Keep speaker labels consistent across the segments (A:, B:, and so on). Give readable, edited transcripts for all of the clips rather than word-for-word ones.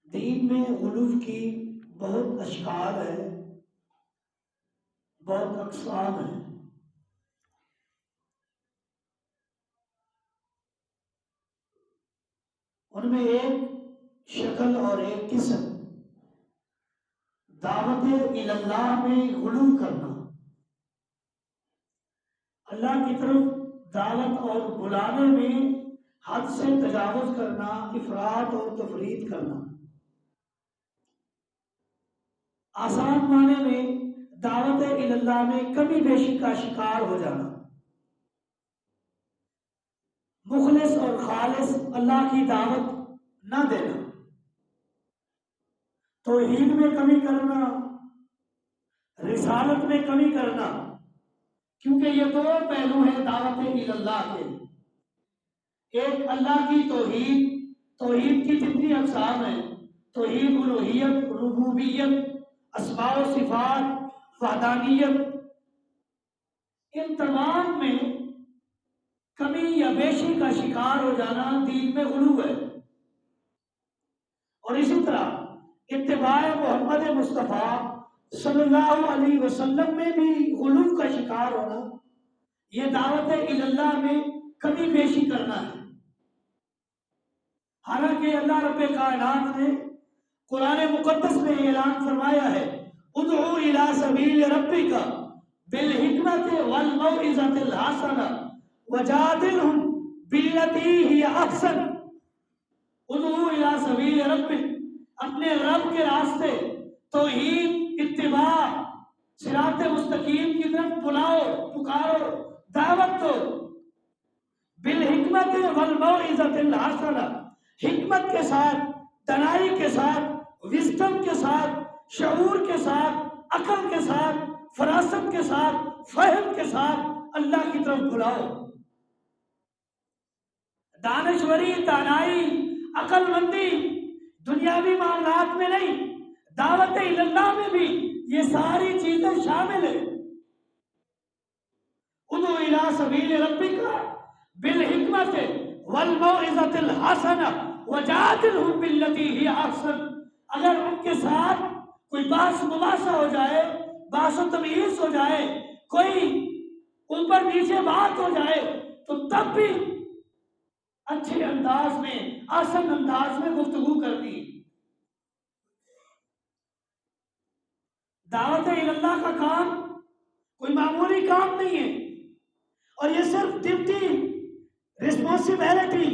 A: دین میں غلو کی بہت اشکال ہے، بہت اقسام ہیں۔ ان میں ایک شکل اور ایک قسم دعوت اللہ میں غلو کرنا، اللہ کی طرف دعوت اور بلانے میں حد سے تجاوز کرنا، افراط اور تفرید کرنا۔ آسان معنی میں دعوت اللہ میں کمی بیشی کا شکار ہو جانا، مخلص اور خالص اللہ کی دعوت نہ دینا، توحید میں کمی کرنا، رسالت میں کمی کرنا، کیونکہ یہ دو پہلو ہیں دعوت اللہ کے۔ ایک اللہ کی توحید کی جتنی اقسام ہیں، توحید الوہیت، ربوبیت، اسماء و صفات، وحدانیت، ان تمام میں کمی یا بیشی کا شکار ہو جانا دین میں غلو ہے۔ اور اسی طرح اتباع محمد مصطفیٰ صلی اللہ علیہ وسلم میں بھی غلو کا شکار ہونا، یہ دعوت اللہ میں کمی بیشی کرنا ہے۔ حالانکہ اللہ رب کائنات نے قرآن مقدس میں اعلان فرمایا ہے، ادعو الی سبیل ربک بالحکمت والموعظۃ الحسنہ وجادلہم باللتی ہی احسن۔ ادعو الی سبیل ربک، اپنے رب کے راستے، توحید، اتباع، صراط مستقیم کی طرف بلاؤ، پکارو، دعوت دو، بالحکمت والموعظۃ الحسنہ، حکمت کے ساتھ، دانائی کے ساتھ، وزڈم کے ساتھ، شعور کے ساتھ، عقل کے ساتھ، فراست کے ساتھ، فہم کے ساتھ اللہ کی طرف بلاؤ۔ دانشوری، دانائی، عقل مندی دنیاوی معاملات میں نہیں، دعوت اللہ میں بھی یہ ساری چیزیں شامل ہیں۔ ادعو الی سبیل ربک بالحکمت والموعظۃ الحسنہ وجادلہم باللتی ہی احسن۔ اگر ان کے ساتھ کوئی بحث مباحثہ ہو جائے، بحث و تمیز ہو جائے، کوئی اوپر نیچے بات ہو جائے، تو تب بھی اچھے انداز میں، آسن انداز میں گفتگو کرنی۔ دعوت اللہ کا کام کوئی معمولی کام نہیں ہے، اور یہ صرف ڈیوٹی، رسپانسبلٹی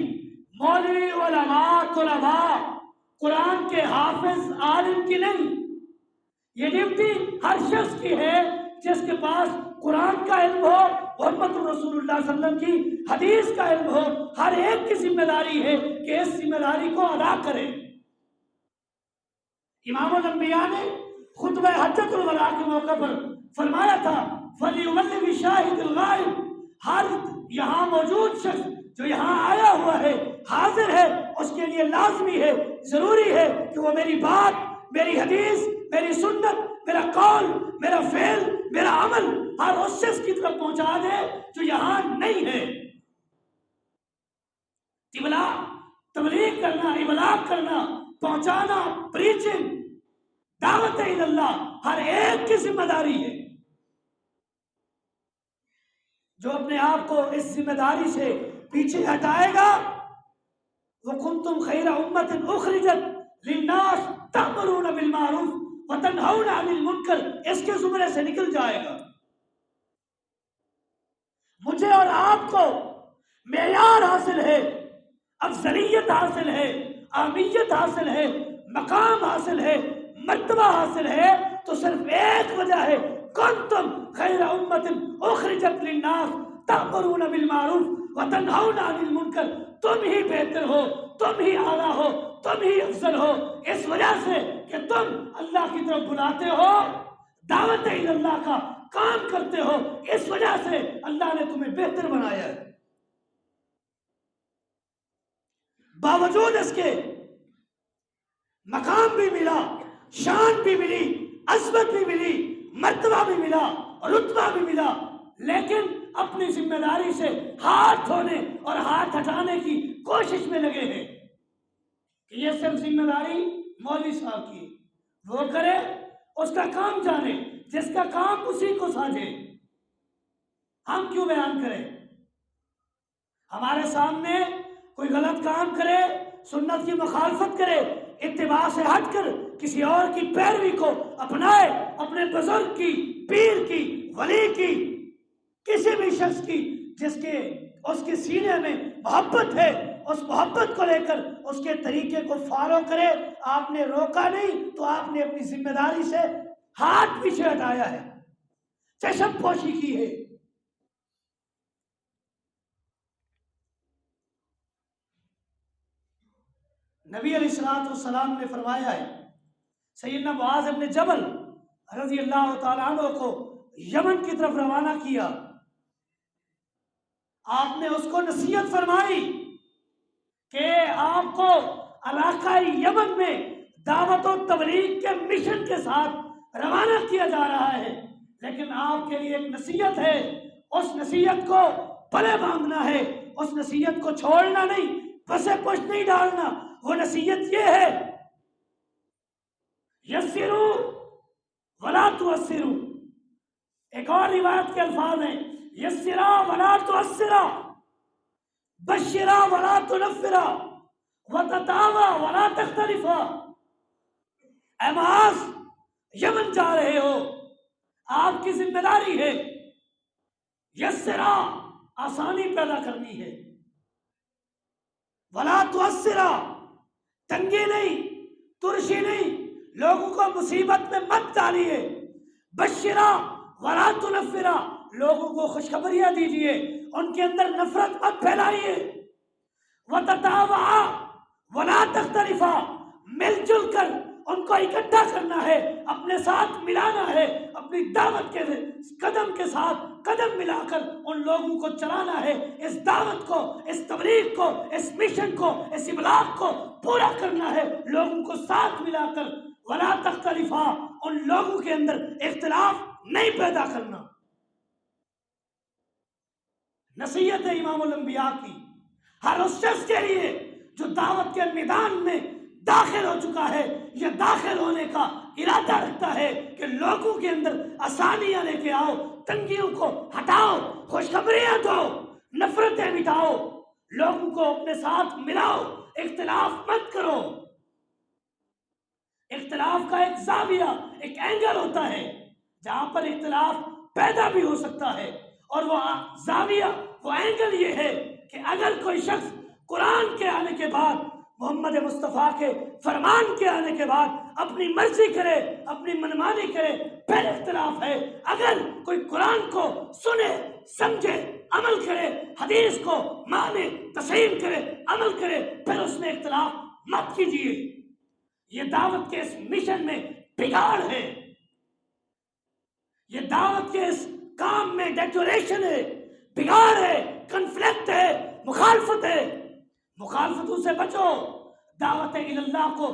A: مولوی، علماء، طلباء، قرآن کے حافظ، عالم کی نہیں، یہ ڈیوٹی ہر شخص کی ہے جس کے پاس قرآن کا علم ہو، محمد رسول اللہ صلی اللہ علیہ وسلم کی حدیث کا علم ہو۔ ہر ایک کی ذمہ داری ہے کہ اس ذمہ داری کو ادا کرے۔ امام الانبیاء نے خطبہ حجۃ الوداع کے موقع پر فرمایا تھا، فَلْيُبَلِّغِ الشَّاهِدُ الْغَائِبُ، ہر یہاں موجود شخص جو یہاں آیا ہوا ہے، حاضر ہے، اس کے لیے لازمی ہے، ضروری ہے کہ وہ میری بات، میری حدیث، میری سنت، میرا قول، میرا فعل، میرا عمل ہر اس شخص کی طرف پہنچا دے جو یہاں نہیں ہے۔ تبلیغ کرنا، ابلاغ کرنا، پہنچانا، پریچنگ، دعوت اللہ ہر ایک کی ذمہ داری ہے۔ جو اپنے آپ کو اس ذمہ داری سے پیچھے ہٹائے گا، وَكُنْتُمْ خَيْرَ أُمَّةٍ أُخْرِجَتْ لِلنَّاسِ تَأْمُرُونَ بِالْمَعْرُوفِ وَتَنْهَوْنَ عَنِ الْمُنكَرِ، اس کے زمرے سے نکل جائے گا۔ مجھے اور آپ کو معیار حاصل ہے، افضلیت حاصل ہے، اہمیت حاصل ہے، مقام حاصل ہے، مرتبہ حاصل ہے، تو صرف ایک وجہ ہے، کنتم خیر امت اخرجت للناس تأمرون بالمعروف وتنہون عن المنکر، تم ہی بہتر ہو، تم ہی اعلیٰ ہو، تم ہی افضل ہو، اس وجہ سے کہ تم اللہ کی طرف بلاتے ہو، دعوت اللہ کا کام کرتے ہو، اس وجہ سے اللہ نے تمہیں بہتر بنایا ہے۔ باوجود اس کے مقام بھی ملا، شان بھی ملی، عظمت بھی ملی، مرتبہ بھی ملا، رتبہ بھی ملا، لیکن اپنی ذمہ داری سے ہاتھ دھونے اور ہاتھ ہٹانے کی کوشش میں لگے ہیں کہ یہ صرف ذمہ داری مولوی صاحب کی، وہ کرے، اس کا کام جانے، جس کا کام اسی کو ساجے۔ ہم کیوں بیان کریں؟ ہمارے سامنے کوئی غلط کام کرے، سنت کی مخالفت کرے، اتباع سے ہٹ کر کسی اور کی پیروی کو اپنائے، اپنے بزرگ کی، پیر کی، ولی کی، کسی بھی شخص کی جس کے اس کے سینے میں محبت ہے، اس محبت کو لے کر اس کے طریقے کو فالو کرے۔ آپ نے روکا نہیں تو آپ نے اپنی ذمہ داری سے ہاتھ پیچھے ہٹایا ہے، چشم پوشی کی ہے۔ نبی علیہ الصلوۃ والسلام نے فرمایا ہے، سیدنا معاذ بن جبل رضی اللہ تعالیٰ عنہ کو یمن کی طرف روانہ کیا، آپ نے اس کو نصیحت فرمائی کہ آپ کو علاقہ یمن میں دعوت و تبلیغ کے مشن کے ساتھ روانہ کیا جا رہا ہے، لیکن آپ کے لیے ایک نصیحت ہے، اس نصیحت کو پلے باندھنا ہے، اس نصیحت کو چھوڑنا نہیں، پسے پش نہیں ڈالنا۔ وہ نصیحت یہ ہے، یسروا ولا تعسروا۔ ایک اور روایت کے الفاظ ہیں، یسرا ولا تعسرا، بشرا ولا تنفرا، وتتابع ولا تختلفا۔ اے معاذ، یمن جا رہے ہو، آپ کی ذمہ داری ہے یسرا، آسانی پیدا کرنی ہے، ولا تعسرا، تنگی نہیں، ترشی نہیں، لوگوں کو مصیبت میں مت ڈالیے، بشرا ولا تنفرا، لوگوں کو خوشخبریاں دیجیے، ان کے اندر نفرت مت پھیلائیے، وتتابع ولا تختلفا، مل جل کر ان کو اکٹھا کرنا ہے، اپنے ساتھ ملانا ہے، اپنی دعوت کے قدم کے ساتھ قدم ملا کر ان لوگوں کو چلانا ہے، اس دعوت کو، اس تبلیغ کو، اس مشن کو، اس ابلاغ کو پورا کرنا ہے، لوگوں کو ساتھ ملا کر، ولا تختلفا، ان لوگوں کے اندر اختلاف نہیں پیدا کرنا۔ نصیحت ہے امام الانبیاء کی ہر اس شخص کے لیے جو دعوت کے میدان میں داخل ہو چکا ہے یا داخل ہونے کا ارادہ رکھتا ہے کہ لوگوں کے اندر آسانیاں لے کے آؤ، تنگیوں کو ہٹاؤ، خوشخبریاں دو، نفرتیں مٹاؤ، لوگوں کو اپنے ساتھ ملاؤ، اختلاف مت کرو۔ اختلاف کا ایک زاویہ، ایک اینگل ہوتا ہے جہاں پر اختلاف پیدا بھی ہو سکتا ہے، اور وہ زاویہ، وہ اینگل یہ ہے کہ اگر کوئی شخص قرآن کے آنے کے بعد، محمد مصطفیٰ کے فرمان کے آنے کے بعد اپنی مرضی کرے، اپنی منمانی کرے، پھر اختلاف ہے۔ اگر کوئی قرآن کو سنے، سمجھے، عمل کرے، حدیث کو مانے، تسلیم کرے، عمل کرے، پھر اس میں اختلاف مت کیجیے۔ یہ دعوت کے اس مشن میں بگاڑ ہے، یہ دعوت کے اس کام میں ڈیٹوریشن ہے، بگاڑ ہے، کنفلکٹ ہے، مخالفت ہے۔ مخالفتوں سے بچو، دعوت اللہ کو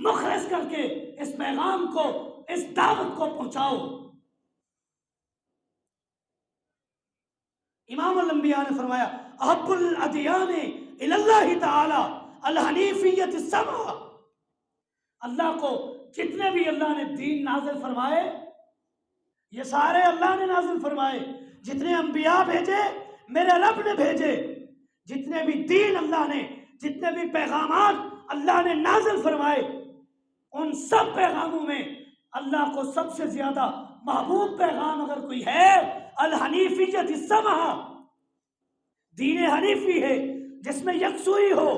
A: مخلص کر کے اس پیغام کو، اس دعوت کو پہنچاؤ۔ امام الانبیاء نے فرمایا، احب الادیان الی اللہ تعالی الحنیفیت السمحہ۔ اللہ کو جتنے بھی اللہ نے دین نازل فرمائے، یہ سارے اللہ نے نازل فرمائے، جتنے انبیاء بھیجے میرے رب نے بھیجے، جتنے بھی دین اللہ نے، جتنے بھی پیغامات اللہ نے نازل فرمائے، ان سب پیغاموں میں اللہ کو سب سے زیادہ محبوب پیغام اگر کوئی ہے، الحنیفیت السمحہ، دین حنیفی ہے جس میں یکسوئی ہو،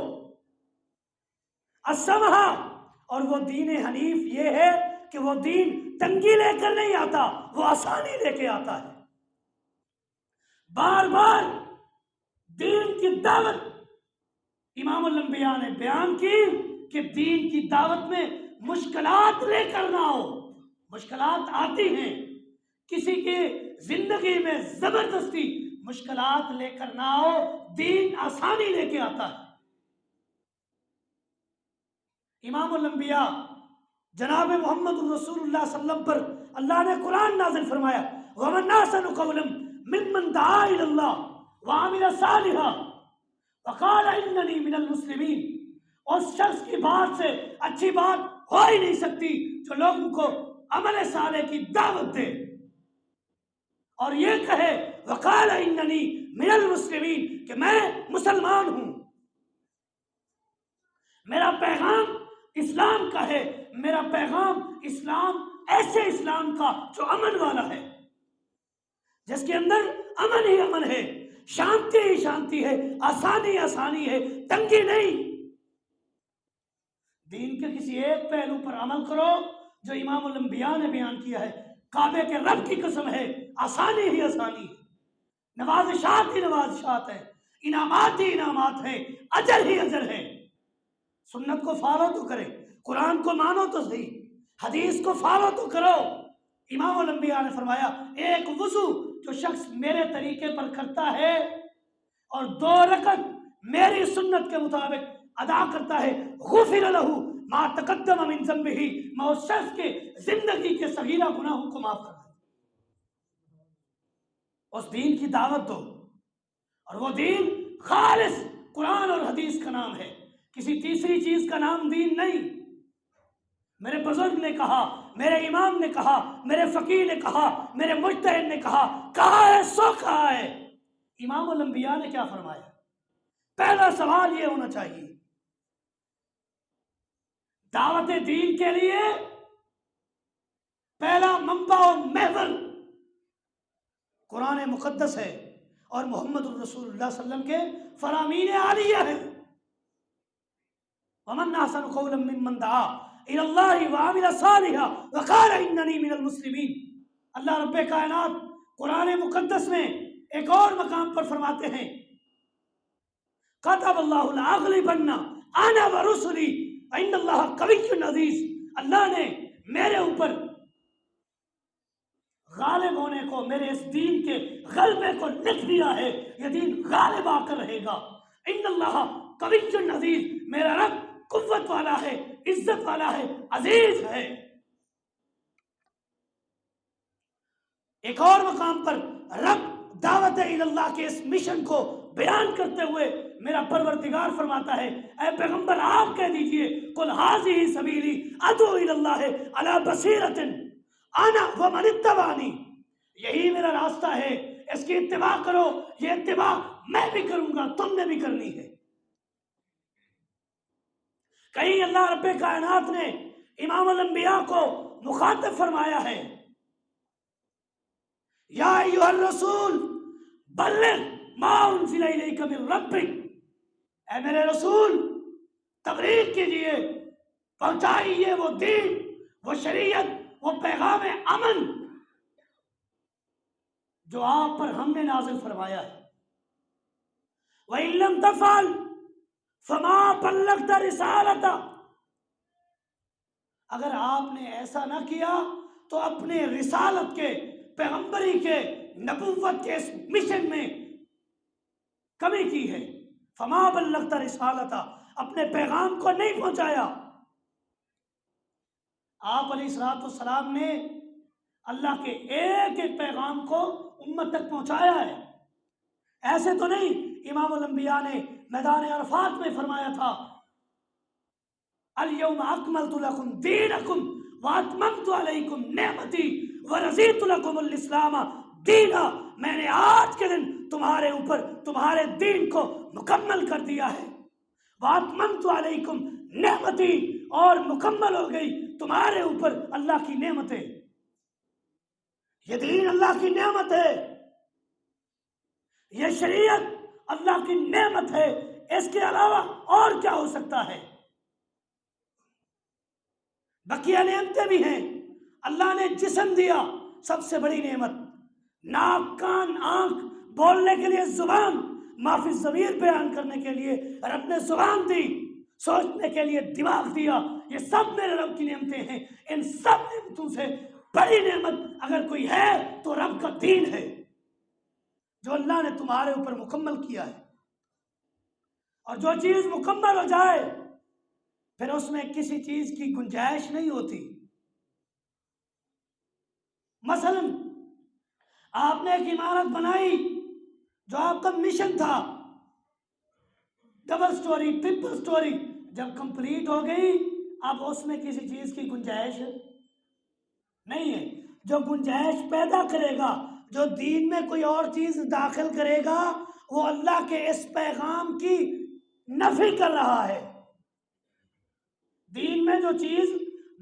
A: السمحہ، اور وہ دین حنیف یہ ہے کہ وہ دین تنگی لے کر نہیں آتا، وہ آسانی لے کے آتا ہے۔ بار بار دین کی دعوت امام الانبیاء نے بیان کی کہ دین کی دعوت میں مشکلات لے کر نہ ہو۔ مشکلات آتی ہیں، کسی کی زندگی میں زبردستی مشکلات لے کر نہ ہو، دین آسانی لے کے آتا ہے۔ امام الانبیاء جناب محمد رسول اللہ صلی اللہ علیہ وسلم پر اللہ نے قرآن نازل فرمایا، وَمَنْ أَحْسَنُ قَوْلًا مِّمَّنْ دَعَا إِلَى اللَّهِ وَعَمِلَ صَالِحًا وَقَالَ إِنَّنِي مِنَ الْمُسْلِمِينَ۔ اس شخص کی بات سے اچھی بات ہو ہی نہیں سکتی جو لوگوں کو عمل صالح کی دعوت دے اور یہ کہے وقال اننی من المسلمین کہ میں مسلمان ہوں، میرا پیغام اسلام کا ہے، میرا پیغام اسلام ایسے اسلام کا جو امن والا ہے، جس کے اندر امن ہی امن ہے، شانتی ہی شانتی ہے، آسانی آسانی ہے، تنگی نہیں۔ دین کے کسی ایک پہلو پر عمل کرو جو امام الانبیاء نے بیان کیا ہے، کعبے کے رب کی قسم ہے، آسانی ہی آسانی ہے، نوازشات ہی نوازشات ہے، انعامات ہی انعامات ہیں، اجر ہی اجر ہے۔ سنت کو فالو تو کرے، قرآن کو مانو تو صحیح، حدیث کو فالو تو کرو۔ امام الانبیاء نے فرمایا ایک وضو جو شخص میرے طریقے پر کرتا ہے اور 2 رکعت میری سنت کے مطابق ادا کرتا ہے، غفر لہ ما تقدم من ذنبہ، میں اس شخص کے زندگی کے صغیرہ گناہوں کو معاف کر دوں۔ اس دین کی دعوت دو، اور وہ دین خالص قرآن اور حدیث کا نام ہے، کسی تیسری چیز کا نام دین نہیں۔ میرے بزرگ نے کہا، میرے امام نے کہا، میرے فقیہ نے کہا، میرے مجتہد نے کہا، کہا ہے سو کہا ہے۔ امام الانبیاء نے کیا فرمایا؟ پہلا سوال یہ ہونا چاہیے، دعوت دین کے لیے پہلا منبع و محور قرآن مقدس ہے اور محمد الرسول اللہ صلی اللہ علیہ وسلم کے فرامین عالیہ ہے۔ ومن احسن قولا ممن دعا الی اللہ وعمل صالحا وقال اننی من المسلمین۔ اللہ رب کائنات قرآن مقدس میں ایک اور مقام پر فرماتے ہیں کتب اللہ لاغلبن انا ورسلی ان اللہ قوی عزیز۔ اللہ نے میرے اوپر غالب ہونے کو، میرے اس دین کے غلبے کو لکھ دیا ہے، یہ دین غالب آ کر رہے گا۔ ان اللہ قوی عزیز، میرا رب قوت والا ہے، عزت والا ہے، عزیز ہے۔ ایک اور مقام پر رب دعوت اللہ کے اس مشن کو بیان کرتے ہوئے میرا پروردگار فرماتا ہے اے پیغمبر آپ کہہ دیجئے قل ھذہ سبیلی ادعو الی اللہ علی بصیرۃ انا ومن اتبعنی، یہی میرا راستہ ہے، اس کی اتباع کرو، یہ اتباع میں بھی کروں گا، تم نے بھی کرنی ہے۔ کہیں اللہ رب کائنات نے امام الانبیاء کو مخاطب فرمایا ہے یا ایھا الرسول بلغ ما انزل الیک من ربک، اے میرے رسول تبلیغ کیجئے، پہنچائیے وہ دین، وہ شریعت، وہ پیغام امن جو آپ پر ہم نے نازل فرمایا ہے۔ وَإِن لَّمْ تَفْعَلْ فَمَا بَلَّغْتَ رِسَالَتَهُ، اگر آپ نے ایسا نہ کیا تو اپنے رسالت کے، پیغمبری کے، نبوت کے اس مشن میں کمی کی ہے۔ فَمَا بَلَّغْتَ رِسَالَتَهُ، اپنے پیغام کو نہیں پہنچایا۔ آپ علیہ السلام نے اللہ کے ایک ایک پیغام کو امت تک پہنچایا ہے۔ ایسے تو نہیں امام الانبیاء نے میدان عرفات میں فرمایا تھا الیوم اکملت لکم دینکم واتممت علیکم نعمتی ورضیت لکم الاسلام دینا، میں نے آج کے دن تمہارے اوپر تمہارے دین کو مکمل کر دیا ہے۔ واتممت علیکم نعمتی، اور مکمل ہو گئی تمہارے اوپر اللہ کی نعمتیں۔ یہ دین اللہ کی نعمت ہے، یہ شریعت اللہ کی نعمت ہے، اس کے علاوہ اور کیا ہو سکتا ہے؟ بقیہ نعمتیں بھی ہیں، اللہ نے جسم دیا، سب سے بڑی نعمت، ناک، کان، آنکھ، بولنے کے لیے زبان، معافی ضمیر بیان کرنے کے لیے رب نے زبان دی، سوچنے کے لیے دماغ دیا، یہ سب میرے رب کی نعمتیں ہیں۔ ان سب نعمتوں سے بڑی نعمت اگر کوئی ہے تو رب کا دین ہے جو اللہ نے تمہارے اوپر مکمل کیا ہے۔ اور جو چیز مکمل ہو جائے پھر اس میں کسی چیز کی گنجائش نہیں ہوتی۔ مثلا آپ نے ایک عمارت بنائی جو آپ کا مشن تھا، ڈبل سٹوری، ٹرپل سٹوری، جب کمپلیٹ ہو گئی اب اس میں کسی چیز کی گنجائش نہیں ہے۔ جو گنجائش پیدا کرے گا، جو دین میں کوئی اور چیز داخل کرے گا، وہ اللہ کے اس پیغام کی نفی کر رہا ہے۔ دین میں جو چیز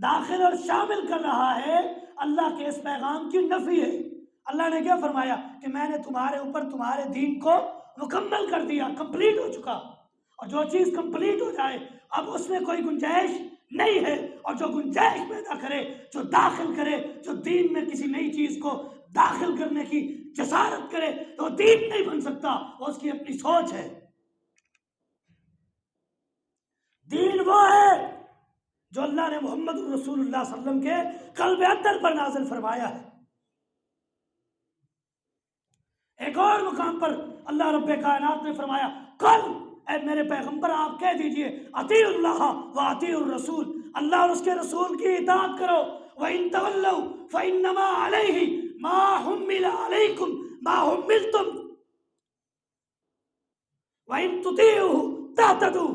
A: داخل اور شامل کر رہا ہے، اللہ کے اس پیغام کی نفی ہے۔ اللہ نے کیا فرمایا کہ میں نے تمہارے اوپر تمہارے دین کو مکمل کر دیا، کمپلیٹ ہو چکا۔ اور جو چیز کمپلیٹ ہو جائے اب اس میں کوئی گنجائش نہیں ہے، اور جو گنجائش پیدا کرے، جو داخل کرے، جو دین میں کسی نئی چیز کو داخل کرنے کی جسارت کرے، تو دین نہیں بن سکتا، وہ اس کی اپنی سوچ ہے۔ دین وہ ہے جو اللہ نے محمد رسول اللہ صلی اللہ علیہ وسلم کے قلب اندر پر نازل فرمایا ہے۔ ایک اور مقام پر اللہ رب کائنات نے فرمایا، کل اے میرے پیغمبر آپ کہہ دیجئے اطیعوا اللہ و اطیعوا الرسول، اللہ اور اس کے رسول کی اطاعت کرو۔ وَإِن تَوَلَّوْا فَإِنَّمَا عَلَيْهِ مَا حُمِّلَ عَلَيْكُمْ مَا حُمِّلْتُمْ وَإِن تُطِيعُوهُ تَهْتَدُوا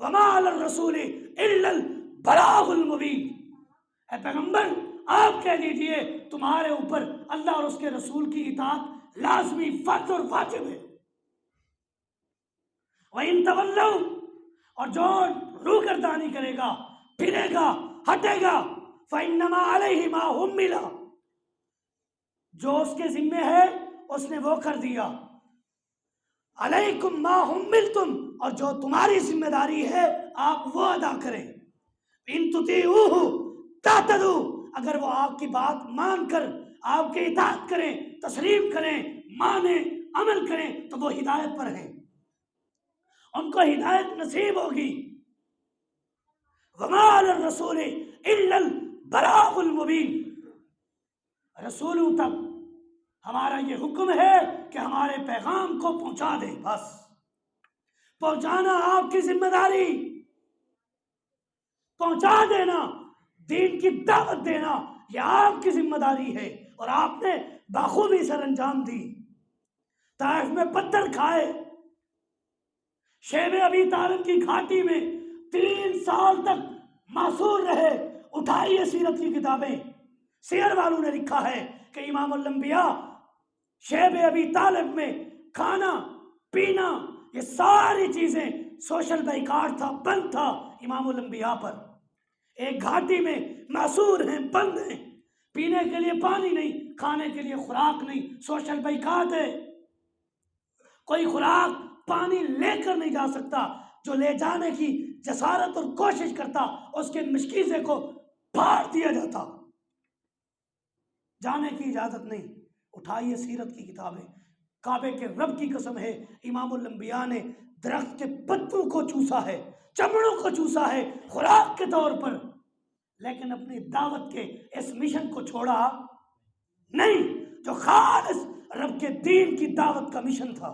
A: وَمَا عَلَى الرَّسُولِ إِلَّا الْبَلَاغُ الْمُبِينُ۔ اے پیغمبر آپ کہہ دیجئے تمہارے اوپر اللہ اور اس کے رسول کی اطاعت لازمی، فرض اور واجب ہے۔ وَإِن تَوَلَّوْا، اور جو روگردانی کرے گا، پھرے گا، ہٹے گا، فَإِنَّمَا عَلَيْهِ مَا حُمِّلَ، جو اس کے ذمے ہے اس نے وہ کر دیا، عَلَيْكُمْ مَا حُمِّلْتُمْ، اور جو تمہاری ذمہ داری ہے آپ وہ ادا کریں۔ إِن تُطِيعُوهُ تَهْتَدُوا، اگر وہ آپ کی بات مان کر آپ کے اطاعت کریں، تسلیم کریں، مانیں، عمل کریں، تو وہ ہدایت پر ہیں، ان کو ہدایت نصیب ہوگی۔ وَمَا عَلَى الرَّسُولِ إِلَّا الْبَلَاغُ الْمُبِينُ، رسولوں تک ہمارا یہ حکم ہے کہ ہمارے پیغام کو پہنچا دیں، بس پہنچانا آپ کی ذمہ داری، پہنچا دینا، دین کی دعوت دینا یہ آپ کی ذمہ داری ہے، اور آپ نے بخوبی سر انجام دی۔ طائف میں پتھر کھائے، شیب ابی طالب کی گھاٹی میں 3 سال تک معصور رہے۔ اٹھائیے سیرت کی کتابیں، سیر والوں نے لکھا ہے کہ امام الانبیاء شیب ابی طالب میں کھانا پینا یہ ساری چیزیں سوشل بائیکاٹ تھا، بند تھا امام الانبیاء پر۔ ایک گھاٹی میں معصور ہیں، بند ہیں، پینے کے لیے پانی نہیں، کھانے کے لیے خوراک نہیں، سوشل بائیکاٹ ہے۔ کوئی خوراک پانی لے کر نہیں جا سکتا، جو لے جانے کی جسارت اور کوشش کرتا اس کے مشکیزے کو پھاڑ دیا جاتا۔ جانے کی اجازت نہیں۔ اٹھائیے سیرت کی کتابیں، کعبے کے رب کی قسم ہے امام الانبیاء نے درخت کے پتوں کو چوسا ہے، چمڑوں کو چوسا ہے خوراک کے طور پر، لیکن اپنی دعوت کے اس مشن کو چھوڑا نہیں جو خالص رب کے دین کی دعوت کا مشن تھا۔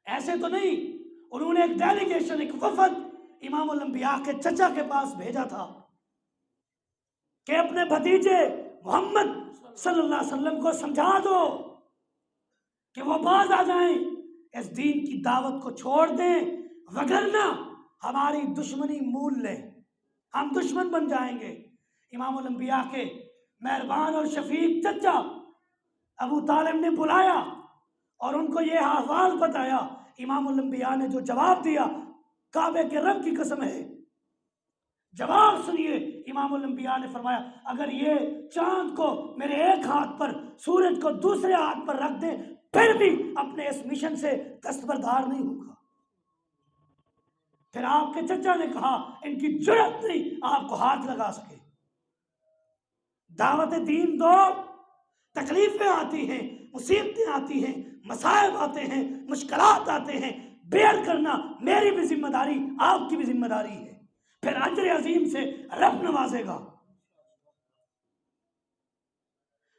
A: ایسے تو نہیں، انہوں نے ایک ڈیلیگیشن، ایک وفد امام الانبیاء کے چچا کے پاس بھیجا تھا کہ اپنے بھتیجے محمد صلی اللہ علیہ وسلم کو سمجھا دو کہ وہ باز آ جائیں، اس دین کی دعوت کو چھوڑ دیں، وگرنہ ہماری دشمنی مول لیں، ہم دشمن بن جائیں گے۔ امام الانبیاء کے مہربان اور شفیق چچا ابو طالب نے بلایا اور ان کو یہ احوال بتایا۔ امام الانبیاء نے جو جواب دیا، کعبے کے رب کی قسم ہے، جواب سنیے۔ امام الانبیاء نے فرمایا اگر یہ چاند کو میرے ایک ہاتھ پر، سورج کو دوسرے ہاتھ پر رکھ دیں، پھر بھی اپنے اس مشن سے دستبردار نہیں ہوگا۔ پھر آپ کے چچا نے کہا ان کی جرأت نہیں آپ کو ہاتھ لگا سکے۔ دعوت دین دو، تکلیفیں آتی ہیں، مصیبتیں آتی ہیں، مصائب آتے ہیں، مشکلات آتے ہیں، بیئر کرنا میری بھی ذمہ داری، آپ کی بھی ذمہ داری ہے، پھر اجر عظیم سے رب نوازے گا۔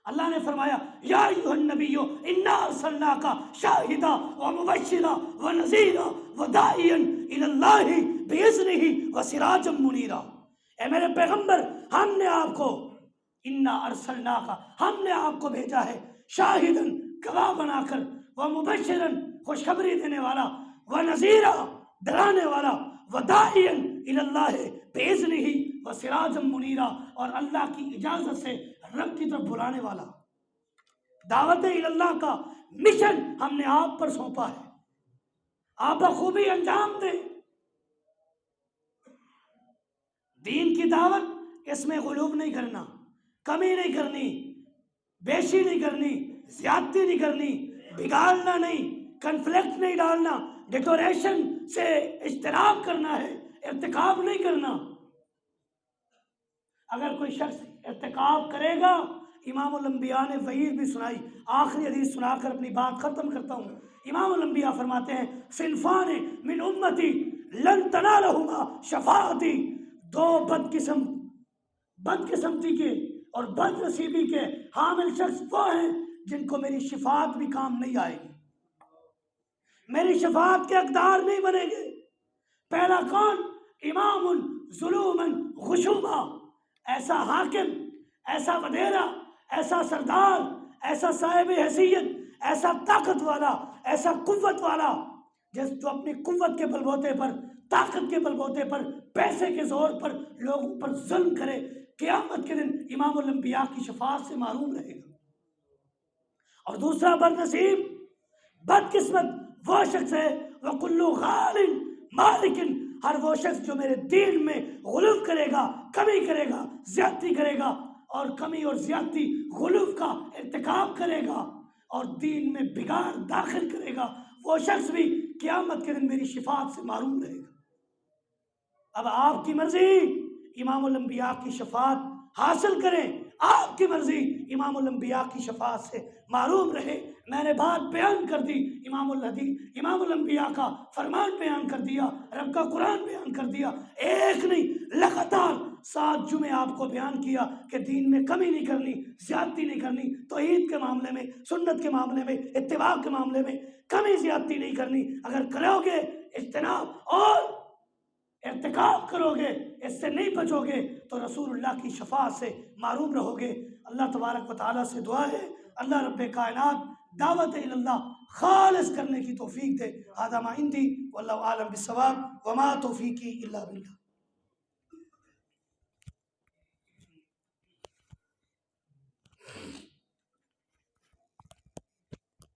A: اللہ نے فرمایا یا ایھا النبی انا ارسلناک شاہدا ومبشرا ونذیرا وداعیا الی اللہ باذنہ وسراجا منیرا۔ اے میرے پیغمبر، ہم نے آپ کو انا ارسلناک، ہم نے آپ کو بھیجا ہے شاہدن، گواہ بنا کر، ومبشرا، خوشخبری دینے والا، ونذیرا، ڈرانے والا، وداعیا الی اللہ باذنہ وسراجا منیرا، اور اللہ کی اجازت سے رب کی طرف بلانے والا۔ دعوت الی اللہ کا مشن ہم نے آپ پر سونپا ہے، آپ بخوبی انجام دیں۔ دین کی دعوت، اس میں غلوب نہیں کرنا، کمی نہیں کرنی، بیشی نہیں کرنی، زیادتی نہیں کرنی، بگاڑنا نہیں، کنفلکٹ نہیں ڈالنا، ڈیٹوریشن سے اجتناب کرنا ہے، ارتکاب نہیں کرنا۔ اگر کوئی شخص ارتکاب کرے گا، امام الانبیاء نے وعید بھی سنائی۔ آخری حدیث سنا کر اپنی بات ختم کرتا ہوں۔ امام الانبیاء فرماتے ہیں صنفان من امتی لن تنالہما شفاعتی، دو بدقسمتی کے اور بد نصیبی کے حامل شخص وہ ہیں جن کو میری شفاعت بھی کام نہیں آئے گی، میری شفاعت کے حقدار نہیں بنیں گے۔ پہلا کون؟ امام ظلوما غشوما، ایسا حاکم، ایسا وڈیرا، ایسا سردار، ایسا صاحب حیثیت، ایسا طاقت والا، ایسا قوت والا، جو اپنی قوت کے بلبوتے پر، طاقت کے بلبوتے پر، پیسے کے زور پر لوگوں پر ظلم کرے، قیامت کے دن امام الانبیاء کی شفاعت سے محروم رہے گا۔ اور دوسرا بد نصیب، بدقسمت وہ شخص ہے وَكُلُّ غَالٍ مَالِكٍ، ہر وہ شخص جو میرے دین میں غلو کرے گا، کمی کرے گا، زیادتی کرے گا، اور کمی اور زیادتی غلو کا ارتکاب کرے گا اور دین میں بگاڑ داخل کرے گا، وہ شخص بھی قیامت کے دن میری شفاعت سے محروم رہے گا۔ اب آپ کی مرضی امام الانبیاء کی شفاعت حاصل کریں، آپ کی مرضی امام الانبیاء کی شفاعت سے محروم رہے۔ میں نے بات بیان کر دی، امام الانبیاء کا فرمان بیان کر دیا، رب کا قرآن بیان کر دیا، ایک نہیں لگاتار 7 جمعے آپ کو بیان کیا کہ دین میں کمی نہیں کرنی، زیادتی نہیں کرنی، توحید کے معاملے میں، سنت کے معاملے میں، اتباع کے معاملے میں کمی زیادتی نہیں کرنی۔ اگر کرو گے اجتناب اور ارتکاب کرو گے، اس سے نہیں بچو گے تو رسول اللہ کی شفاعت سے محروم رہو گے۔ اللہ تبارک و تعالیٰ سے دعا ہے اللہ رب کائنات دعوت الی اللہ خالص کرنے کی توفیق دے۔ ھذا ما عندی واللہ اعلم بالصواب وما توفیقی الا باللہ۔